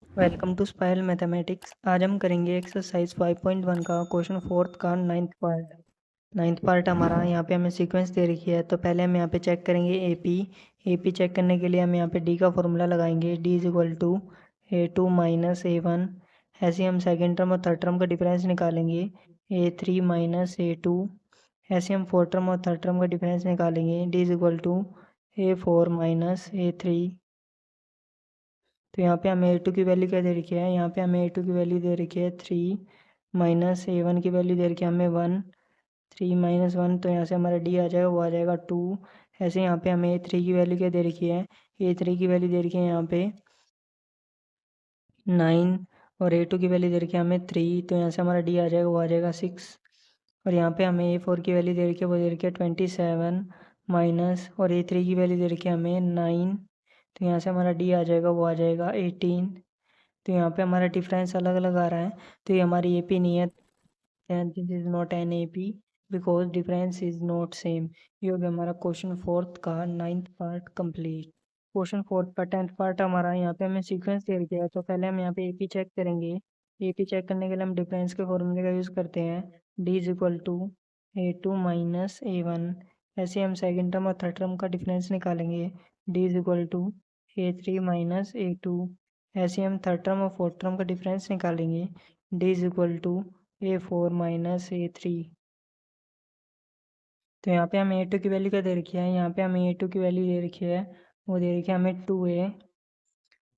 Welcome to spiral mathematics. आज हम करेंगे एक्सरसाइज 5.1 का क्वेश्चन फोर्थ का नाइन्थ पार्ट हमारा यहाँ पे हमें सीक्वेंस दे रखी है। तो पहले हम यहाँ पे चेक करेंगे एपी चेक करने के लिए हम यहाँ पे डी का फॉर्मूला लगाएंगे। D is equal to A2 minus A1। ऐसे हम सेकेंड टर्म और थर्ड टर्म का डिफरेंस निकालेंगे। A3 minus A2। ऐसे हम फोर्थ टर्म और थर्ड टर्म का डिफरेंस निकालेंगे। D is equal to A4 minus A3। तो यहाँ पे हमें A2 की वैल्यू क्या दे रखी है, यहाँ पे हमें A2 की वैल्यू दे रखी है 3 माइनस A1 की वैल्यू दे रखी है हमें 1। 3 माइनस 1 तो यहाँ से हमारा D आ जाएगा, वो आ जाएगा 2। ऐसे यहाँ पे हमें A3 की वैल्यू क्या दे रखी है, A3 की वैल्यू दे रखी है यहाँ पे 9 और A2 की वैल्यू दे रखी है हमें 3। तो यहाँ से हमारा D आ जाएगा, वो आ जाएगा 6। और यहाँ पे हमें A4 की वैल्यू दे रखी है, वो दे रखी है 27 माइनस और A3 की वैल्यू दे रखी है हमें 9। तो यहाँ से हमारा D आ जाएगा, वो आ जाएगा 18। तो यहाँ पे हमारा डिफरेंस अलग अलग आ रहा है, तो ये हमारी एपी नहीं है। This is not an AP because difference is not same. ये हो गया हमारा क्वेश्चन फोर्थ का ninth part complete. Question fourth का टेंथ पार्ट हमारा यहाँ पे हमें सीक्वेंस दे दिया है। तो पहले हम यहाँ पे एपी चेक करेंगे। एपी चेक करने के लिए हम डिफरेंस के फॉर्मूले का यूज़ करते हैं। D is equal to A2 minus A1। ऐसे हम सेकेंड टर्म और थर्ड टर्म का डिफरेंस निकालेंगे। D is equal to A3 minus A2। ऐसे हम थर्ड टर्म और फोर्थ टर्म का डिफरेंस निकालेंगे। D is equal to A4 minus A3। तो यहाँ पे हमें A2 की वैल्यू क्या दे रखी है, यहाँ पे हमें A2 की वैल्यू दे रखी है, वो दे रखी है हमें 2A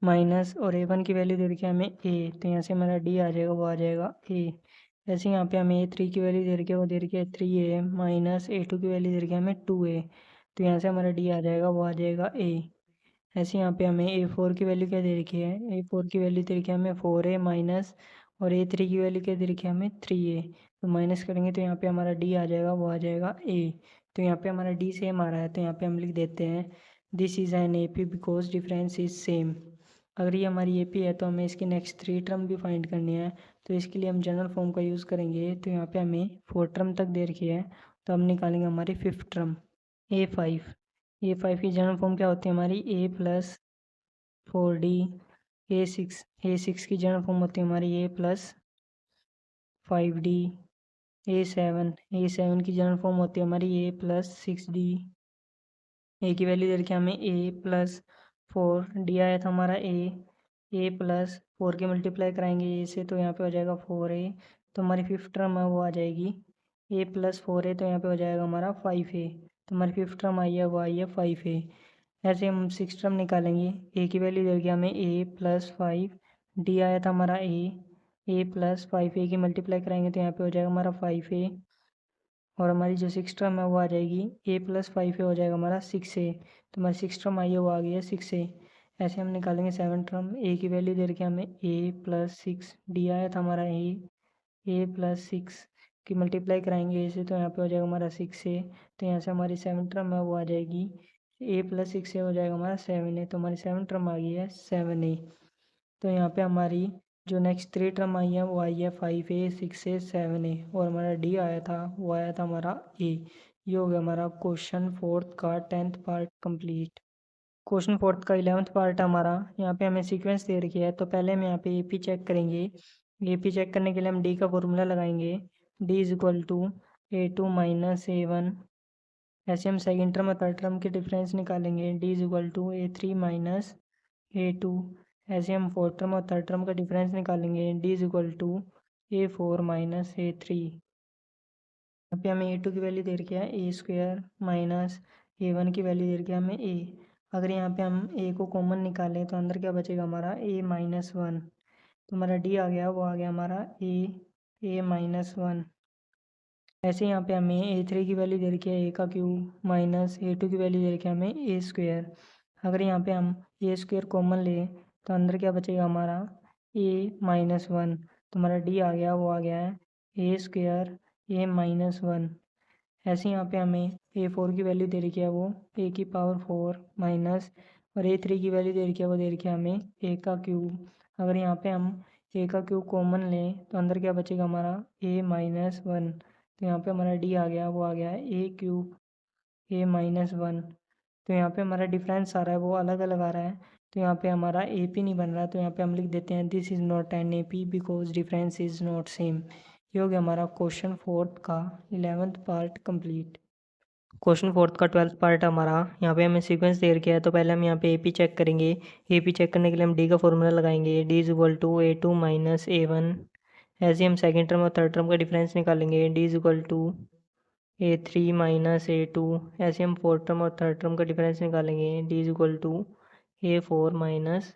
माइनस और A1 की वैल्यू दे रखी है हमें A। तो यहाँ से हमारा D आ जाएगा, वो आ जाएगा A। ऐसे यहाँ पे हमें A3 की वैल्यू दे रखी है, वो दे रखी है 3A माइनस A2 की वैल्यू दे रखी है हमें 2A। तो यहाँ से हमारा D आ जाएगा, वो आ जाएगा A। ऐसे यहाँ पे हमें A4 की वैल्यू क्या दे रखी है, A4 की वैल्यू दे रखी है हमें 4A माइनस और A3 की वैल्यू क्या दे रखी है हमें 3A। तो माइनस करेंगे तो यहाँ पे हमारा D आ जाएगा, वो आ जाएगा A। तो यहाँ पे हमारा D सेम आ रहा है, तो यहाँ पे हम लिख देते हैं this is N AP because difference is same. अगर ये हमारी AP है तो हमें इसकी नेक्स्ट 3 टर्म भी फाइंड करनी है। तो इसके लिए हम जनरल फॉर्म का यूज़ करेंगे। तो यहाँ पे हमें 4 टर्म तक दे रखी है, तो हम निकालेंगे हमारी 5th टर्म A5 की जनरल फॉर्म क्या होती है हमारी A प्लस 4D। A6 की जनरल फॉर्म होती है हमारी A प्लस 5D। A7 की जनरल फॉर्म होती है हमारी A प्लस 6D। ए की वैल्यू दे रखी है हमें A प्लस 4D आया था हमारा A प्लस 4 के मल्टीप्लाई कराएंगे A से, तो यहाँ पे हो जाएगा 4A। तो हमारी 5th टर्म है वो आ जाएगी A प्लस 4A, तो यहाँ पे हो जाएगा हमारा 5A। तो हमारी 5th टर्म आई है, वो आई है 5A। ऐसे हम 6th टर्म निकालेंगे। A की वैल्यू दे रखी है हमें A प्लस 5D आया था हमारा A प्लस 5A की मल्टीप्लाई कराएंगे तो यहाँ पे हो जाएगा हमारा 5A। और हमारी जो 6th टर्म है वो आ जाएगी A प्लस 5A हो जाएगा हमारा 6A। तो हमारी 6th टर्म आई है, वो आ गई है 6A। ऐसे हम निकालेंगे 7th टर्म। A की वैल्यू दे रखी है हमें A प्लस 6D आया था हमारा A प्लस 6 की मल्टीप्लाई कराएंगे A से, तो यहाँ पे हो जाएगा हमारा 6A। तो यहाँ से हमारी 7th टर्म है वो आ जाएगी A प्लस 6A हो जाएगा हमारा 7A। तो हमारी 7th टर्म आ गई है 7A। तो यहाँ पे हमारी जो नेक्स्ट 3 टर्म आई है वो आई है 5A 6A 7A, और हमारा D आया था वो आया था हमारा A। ये हो गया हमारा क्वेश्चन फोर्थ का 10th part complete. Question fourth का 11th पार्ट हमारा यहाँ पे हमें सीक्वेंस दे रखी है। तो पहले हम यहाँ पे AP चेक करेंगे। AP चेक करने के लिए हम D का फॉर्मूला लगाएंगे। D is equal to A2 minus A1। ऐसे हम सेकेंड टर्म और थर्ड टर्म के डिफरेंस निकालेंगे। D is equal to A3 minus A2। ऐसे हम फोर्थ टर्म और थर्ड टर्म का डिफरेंस निकालेंगे। D is equal to A4 minus A3। यहाँ पे हमें A2 की वैल्यू दे रखी है A² माइनस A1 की वैल्यू दे रखी है हमें A। अगर यहाँ पे हम A को कॉमन निकालें तो अंदर क्या बचेगा हमारा A माइनस 1। तो हमारा D आ गया, वो आ गया हमारा A माइनस 1। ऐसे यहाँ पे हमें A3 की वैल्यू दे रखी है A का क्यूब माइनस A2 की वैल्यू दे रखी है हमें A²। अगर यहाँ पे हम A² कॉमन लें तो अंदर क्या बचेगा हमारा A माइनस 1। तो हमारा D आ गया, वो आ गया है A² A माइनस 1। ऐसे यहाँ पे हमें A4 की वैल्यू दे रखी है वो A की पावर 4 माइनस और A3 की वैल्यू दे रखी है वो दे रखी है हमें A का क्यूब। अगर यहाँ पे हम A का क्यूब कॉमन लें तो अंदर क्या बचेगा हमारा A माइनस 1। तो यहाँ पे हमारा D आ गया, वो आ गया है A³ A माइनस 1। तो यहाँ पे हमारा डिफरेंस आ रहा है वो अलग अलग आ रहा है। तो यहाँ पे हमारा ए पी नहीं बन रहा, तो यहाँ पे हम लिख देते हैं this is not an A P because difference is not same. ये हो गया हमारा क्वेश्चन 4 का 11th पार्ट कंप्लीट। क्वेश्चन 4 का 12th पार्ट हमारा, यहाँ पे हमें सीक्वेंस दे रखा है, तो पहले हम यहाँ पे ए पी चेक करेंगे। ए पी चेक करने के लिए हम डी का फॉर्मूला लगाएंगे, D is equal to A two minus A one. ऐसे हम सेकेंड टर्म और थर्ड टर्म का डिफरेंस निकालेंगे, D is equal to A three minus A two. ऐसे हम फोर्थ टर्म और थर्ड टर्म का डिफरेंस निकालेंगे, D is equal to A four minus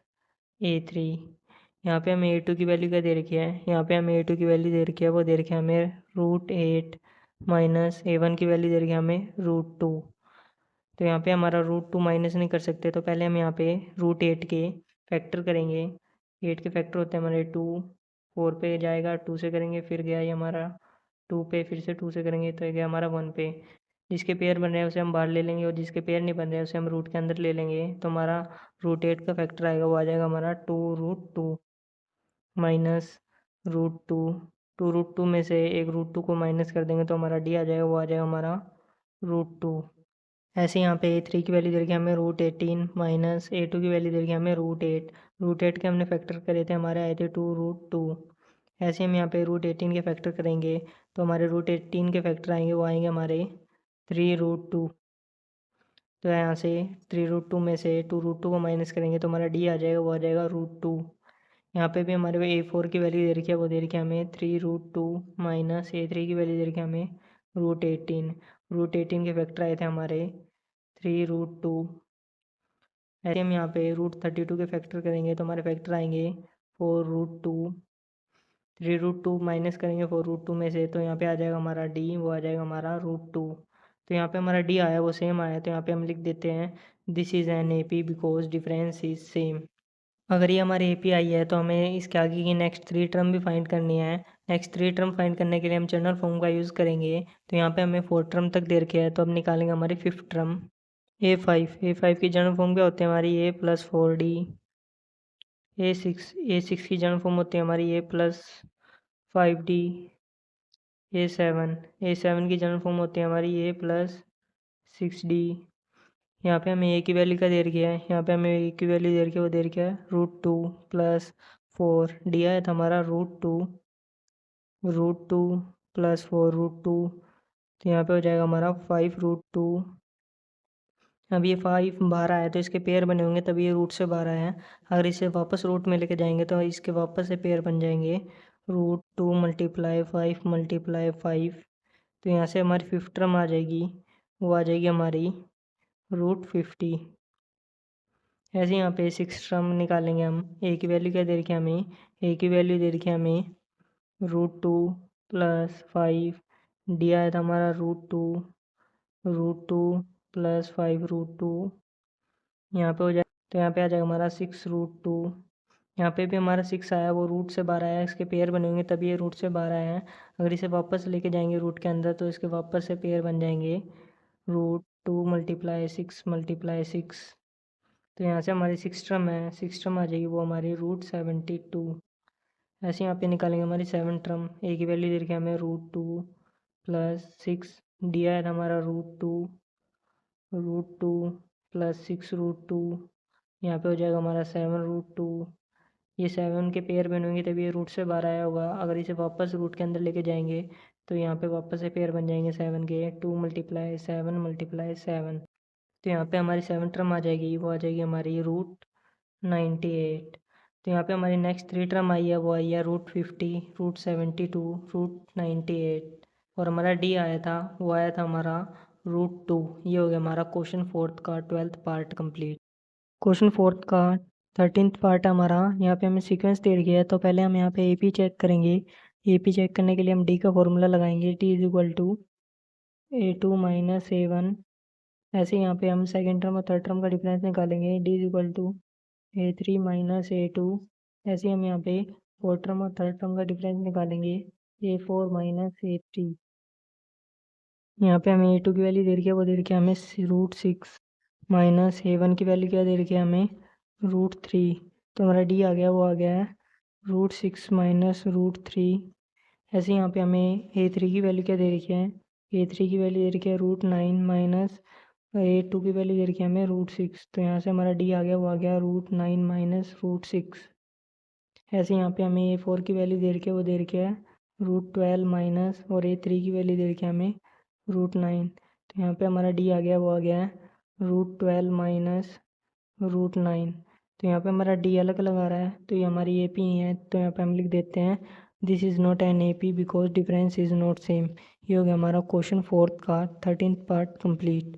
A three. यहाँ पे हमें ए टू की वैल्यू क्या दे रखी है, यहाँ पे हमें ए टू की वैल्यू दे रखी है, वो दे रखी है हमें √8 माइनस ए वन की वैल्यू दे रखी है हमें √2। तो यहाँ पे हमारा √2 माइनस नहीं कर सकते, तो पहले हम यहाँ पे √8 के फैक्टर करेंगे। 8 के फैक्टर होते हैं हमारे 2, 4 पे जाएगा, 2 से करेंगे, फिर गया ये हमारा 2 पे, फिर से 2 से करेंगे तो ये गया हमारा 1 पे। जिसके पेयर बन रहे हैं उसे हम बाहर ले लेंगे और जिसके पेयर नहीं बन रहे हैं उसे हम रूट के अंदर ले लेंगे। तो हमारा √8 का फैक्टर आएगा, वो आ जाएगा हमारा 2√2 माइनस √2। 2√2 में से एक √2 को माइनस कर देंगे तो हमारा डी आ जाएगा, वो आ जाएगा हमारा √2। ऐसे यहाँ पे ए3 की वैल्यू दे रखी है हमें √18 माइनस ए2 की वैल्यू दे रखी है हमें √8। √8 के हमने फैक्टर करे थे, हमारे आए थे 2√2। ऐसे हम यहाँ पे √18 के फैक्टर करेंगे, तो हमारे √18 के फैक्टर आएंगे, वो आएंगे हमारे 3√2। तो यहाँ से 3√2 में से 2√2 को माइनस करेंगे तो हमारा डी आ जाएगा, वो आ जाएगा √2। यहाँ पे भी हमारे A4 की वैल्यू दे रखी है, वो दे रखी है हमें 3√2 माइनस A3 की वैल्यू दे रखी है हमें √18। √18 के फैक्टर आए थे हमारे 3√2। ऐसे हम यहाँ पे √32 के फैक्टर करेंगे तो हमारे फैक्टर आएंगे 4√2। 3√2 माइनस करेंगे 4√2 में से, तो यहाँ पे आ जाएगा हमारा डी, वो आ जाएगा हमारा √2। तो यहाँ पे हमारा डी आया, वो सेम आया, तो यहाँ पे हम लिख देते हैं this is an A P because difference is same. अगर ये हमारे ए पी आई है तो हमें इसके आगे की नेक्स्ट 3 टर्म भी फाइंड करनी है। नेक्स्ट 3 टर्म फाइंड करने के लिए हम जनरल फॉर्म का यूज़ करेंगे। तो यहाँ पे हमें 4 टर्म तक दे रखे है, तो अब निकालेंगे हमारी 5th टर्म A5 की जनरल फॉर्म क्या होती है हमारी A+4D। A6 की जनरल फॉर्म होती है हमारी A+5D। A7 की जनरल फॉर्म होती है हमारी A+6D। यहाँ पे हमें ए की वैल्यू क्या दे रखी है, यहाँ पे हमें ए की वैल्यू दे रखी है, वो दे रखी है √2 + 4 डी आया था हमारा √2 + 4 √2। तो यहाँ पे हो जाएगा हमारा 5√2। अब ये 5 बाहर आया तो इसके पेयर बने होंगे, तभी ये रूट से बाहर आया है। अगर इसे वापस रूट में लेके जाएंगे तो इसके वापस से पेयर बन जाएंगे, √2 × 5 × 5। तो यहाँ से हमारी 5th टर्म आ जाएगी, वो आ जाएगी हमारी √50। ऐसे यहाँ पे 6th टर्म निकालेंगे हम। ए की वैल्यू क्या दे रखी है हमें, ए की वैल्यू दे रखी है हमें √2 + 5। डी आया था हमारा √2 + 5 √2। यहाँ पे हो जाए, तो यहाँ पे आ जाएगा हमारा 6√2। यहाँ पे भी हमारा 6 आया, वो रूट से बाहर आया, इसके पेयर बने होंगे तभी ये रूट से बाहर आया है। अगर इसे वापस लेके जाएंगे रूट के अंदर तो इसके वापस से पेयर बन जाएंगे, √2 × 6 × 6। तो यहाँ से हमारी 6th टर्म है, 6th टर्म आ जाएगी, वो हमारी √72। ऐसे यहाँ पे निकालेंगे हमारी 7th टर्म। ए की वैल्यू दे रखी है हमें √2 + 6। डी आया था हमारा √2 + 6 √2। यहाँ पे हो जाएगा हमारा 7√2। ये 7 के पेयर बनेंगे तभी ये रूट से बाहर आया होगा। अगर इसे वापस रूट के अंदर लेके जाएंगे तो यहाँ पे वापस से पेयर बन जाएंगे 7 के, 2 × 7 × 7। तो यहाँ पे हमारी 7th टर्म आ जाएगी, वो आ जाएगी हमारी √98। तो यहाँ पे हमारी नेक्स्ट 3 टर्म आई है, वो आई है √50, √72, √98। और हमारा डी आया था, वो आया था हमारा √2। ये हो गया हमारा क्वेश्चन 4 का 12th पार्ट कंप्लीट। क्वेश्चन 4 का 13th पार्ट हमारा, यहाँ पे हमें सीक्वेंस दे दिया है, तो पहले हम यहाँ पे ए चेक करेंगे। ए चेक करने के लिए हम डी का फॉर्मूला लगाएंगे, T is equal to A2 minus A1। ऐसे यहाँ पे हम सेकेंड टर्म और थर्ड टर्म का डिफरेंस निकालेंगे, D is equal to A3 minus A2। ऐसे हम यहाँ पे फोर्थ टर्म और थर्ड टर्म का डिफरेंस निकालेंगे, A4 माइनस A3। यहाँ पे हमें A2 की वैल्यू दे रखी है, वो दे रखी है हमें √6 माइनस A1 की वैल्यू क्या दे रखी है हमें √3। तो हमारा डी आ गया, वो आ गया है √6 माइनस √3। ऐसे यहाँ पे हमें A3 की वैल्यू क्या दे रखी है, A3 की वैल्यू दे रखी है √9 माइनस A2 की वैल्यू दे रखी है हमें √6, तो यहाँ से हमारा डी आ गया, वो आ गया √9 माइनस √6। ऐसे यहाँ पे हमें A4 की वैल्यू दे रखी है, वो दे रखी है √12 माइनस, और A3 की वैल्यू दे रखी है हमें √9। तो यहाँ पे हमारा डी आ गया, वो आ गया है √12 माइनस √9। तो यहाँ पे हमारा डी अलग अलग आ रहा है, तो ये हमारी ए पी है, तो यहाँ पे हम लिख देते हैं this is not an A P because difference is not same. ये हो गया हमारा क्वेश्चन फोर्थ का 13th part complete.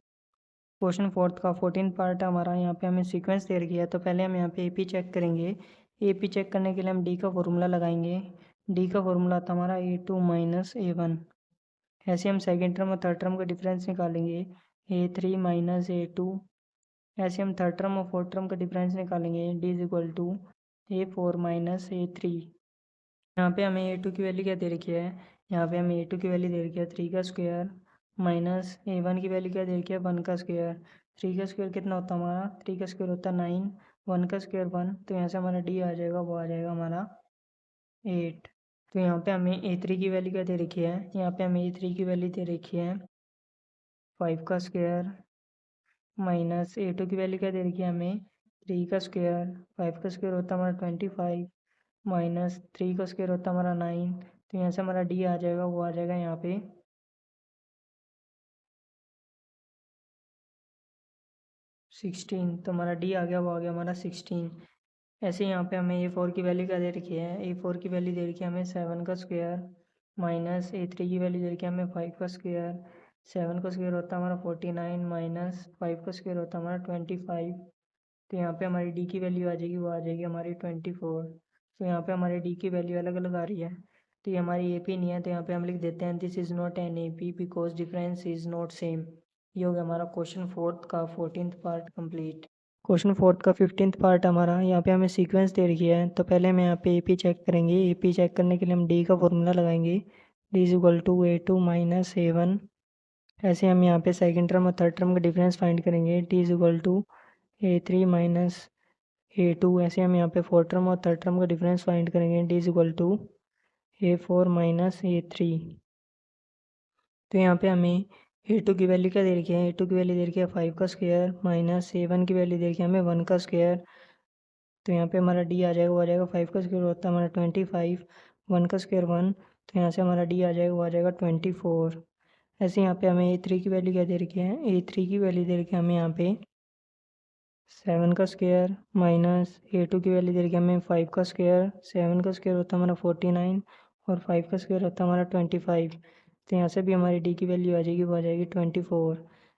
Question fourth का 14th पार्ट हमारा, यहाँ पे हमें सीक्वेंस दे रखी है, तो पहले हम यहाँ पे ए पी चेक करेंगे। ए पी चेक करने के लिए हम डी का फॉर्मूला लगाएंगे। डी का फॉर्मूला था हमारा A2 माइनस A1। ऐसे हम सेकेंड टर्म और थर्ड टर्म का डिफरेंस निकालेंगे, A3 माइनस A2। ऐसे हम थर्ड टर्म और फोर्थ टर्म का डिफरेंस निकालेंगे, D is equal to A4 minus A3। यहाँ पे हमें A2 की वैल्यू क्या दे रखी है, यहाँ पे हमें A2 की वैल्यू दे रखी है 3 का स्क्वायर माइनस A1 की वैल्यू क्या दे रखी है 1 का स्क्वायर। 3 का स्क्वायर कितना होता है हमारा, 3 का स्क्वायर होता है 9, 1 का स्क्वायर 1, तो यहाँ से हमारा डी आ जाएगा, वो आ जाएगा हमारा 8। तो यहाँ पे हमें A3 की वैल्यू क्या दे रखी है, यहाँ पे हमें A3 की वैल्यू दे रखी है 5 का स्क्वायर माइनस A2 की वैल्यू क्या दे रखी है हमें 3 का स्क्वायर। 5 का स्क्वायर होता है हमारा 25 माइनस 3 का स्क्वायर होता है हमारा 9। तो यहाँ से हमारा डी आ जाएगा, वो आ जाएगा यहाँ पे 16। तो हमारा डी आ गया, वो आ गया हमारा 16। ऐसे यहाँ पे हमें A4 की वैल्यू क्या दे रखी है, A4 की वैल्यू दे रखी है हमें 7 का स्क्वायर माइनस A3 की वैल्यू दे रखी है हमें 5 का स्क्वायर। 7 का स्क्वायर होता है हमारा 49 माइनस 5 का स्क्वायर होता है हमारा 25। तो यहाँ पे हमारी डी की वैल्यू आ जाएगी, वो आ जाएगी हमारी 24। तो यहाँ पे हमारी डी की वैल्यू अलग अलग आ रही है, तो ये हमारी ए पी नहीं है, तो यहाँ पे हम लिख देते हैं this is not an A P because difference is not same. ये हो गया हमारा क्वेश्चन फोर्थ का 14th part complete. Question fourth का 15th पार्ट हमारा, यहाँ पे हमें सीक्वेंस दे रखी है, तो पहले हम यहाँ पे ए पी चेक करेंगे। ए पी चेक करने के लिए हम डी का फॉर्मूला लगाएंगे, D is equal to A2 minus A1। ऐसे हम यहाँ पे सेकेंड टर्म और थर्ड टर्म का डिफरेंस फाइंड करेंगे, D is equal to A3 minus A2। ऐसे हम यहाँ पे फोर्थ टर्म और थर्ड टर्म का डिफरेंस फाइंड करेंगे, D is equal to A4 minus A3। तो यहाँ पे हमें A2 की वैल्यू क्या दे रखी है, A2 की वैल्यू दे रखी है 5 का स्क्वायर माइनस A1 की वैल्यू दे रखी है हमें 1 का स्क्वायर। तो यहाँ पे हमारा डी आ जाएगा, वो आ जाएगा 5 का स्क्वायर होता है हमारा 25, 1 का स्क्वायर 1, तो यहाँ से हमारा डी आ जाएगा, वो आ जाएगा 24। ऐसे यहाँ पे हमें A3 की वैल्यू क्या दे रखी है, A3 की वैल्यू दे रखी है हमें यहाँ पे 7 का स्क्वायर माइनस A2 की वैल्यू दे रखी है हमें 5 का स्क्वायर। 7 का स्क्वायर होता है हमारा 49 और 5 का स्क्वायर होता है हमारा 25। तो यहाँ से भी हमारी डी की वैल्यू आ जाएगी, वो आ जाएगी 24।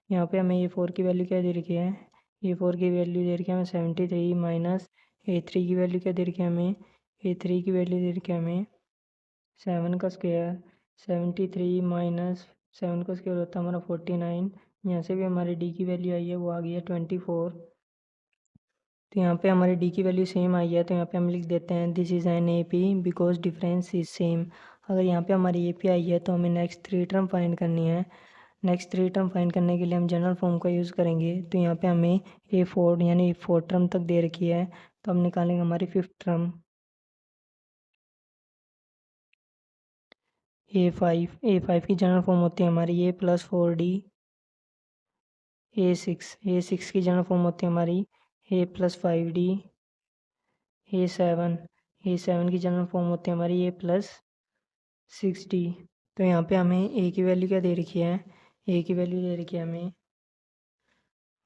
यहाँ पे हमें A4 की वैल्यू क्या दे रखी है, A4 की वैल्यू दे रखी है हमें 73 माइनस A3 की वैल्यू क्या दे रखी है हमें, A3 की वैल्यू दे रखी है हमें 7 का स्क्वायर। 73 माइनस 7 का स्क्वायर होता है हमारा 49। यहाँ से भी हमारी डी की वैल्यू आई है, वो आ गई है 24। तो यहाँ पे हमारी डी की वैल्यू सेम आई है, तो यहाँ पे हम लिख देते हैं this is an A P because difference is same. अगर यहाँ पे हमारी ए पी आई है, तो हमें नेक्स्ट थ्री टर्म फाइंड करनी है। नेक्स्ट थ्री टर्म फाइंड करने के लिए हम जनरल फॉर्म का यूज़ करेंगे, तो यहाँ पे हमें A4 यानी फोर्थ टर्म तक दे रखी है, तो हम निकालेंगे हमारी फिफ्थ टर्म A5 की जनरल फॉर्म होती है हमारी A+4D। A6 की जनरल फॉर्म होती है हमारी A+5D। A7 की जनरल फॉर्म होती है हमारी A+6D। तो यहाँ पे हमें ए की वैल्यू क्या दे रखी है, ए की वैल्यू दे रखी है हमें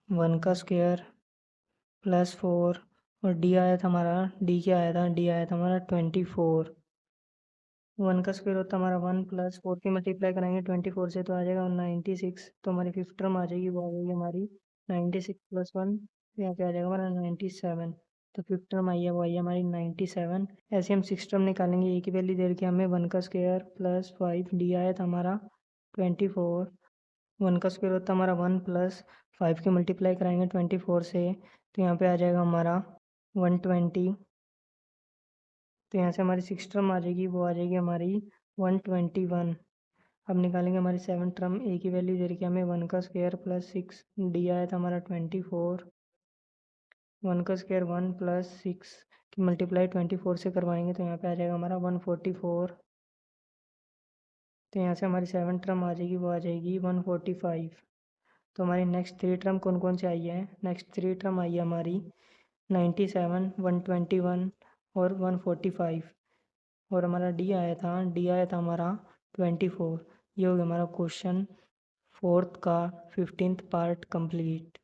1 का स्क्वायर +4, और डी आया था हमारा, डी क्या आया था, डी आया था हमारा 24। 1 का स्क्वायर होता है हमारा 1 प्लस 4 की मल्टीप्लाई कराएंगे 24 से, तो आ जाएगा 96। तो हमारी फिफ्थ टर्म आ जाएगी, वो आ जाएगी हमारी 96 + 1, तो यहाँ पे आ जाएगा हमारा 97। तो फिफ्थ टर्म आई है, वो आई है हमारी 97। ऐसे हम सिक्स टर्म निकालेंगे, ए की वैल्यू दे रखी है हमें 1 का स्क्वायर +5, डी आया था हमारा 24। 1 का स्क्वायर होता है हमारा 1 प्लस 5 की मल्टीप्लाई कराएंगे 24 से, तो यहाँ पे आ जाएगा हमारा 120। तो यहाँ से हमारी सिक्स टर्म आ जाएगी, वो आ जाएगी हमारी 121। अब निकालेंगे हमारी सेवन टर्म, ए की वैल्यू दे रखी है हमें 1 का स्क्वायर +6, डी आया था हमारा 24। 1 का स्क्वायर 1 + 6 की मल्टीप्लाई 24 से करवाएंगे, तो यहाँ पे आ जाएगा हमारा 144। तो यहाँ से हमारी सेवन टर्म आ जाएगी, वो आ जाएगी 145। तो हमारी नेक्स्ट 3 टर्म कौन कौन से आई है? नेक्स्ट 3 टर्म आई है हमारी 97, 121 और 145। और हमारा डी आया था हमारा 24। ये हो गया हमारा क्वेश्चन 4th का 15th पार्ट कंप्लीट।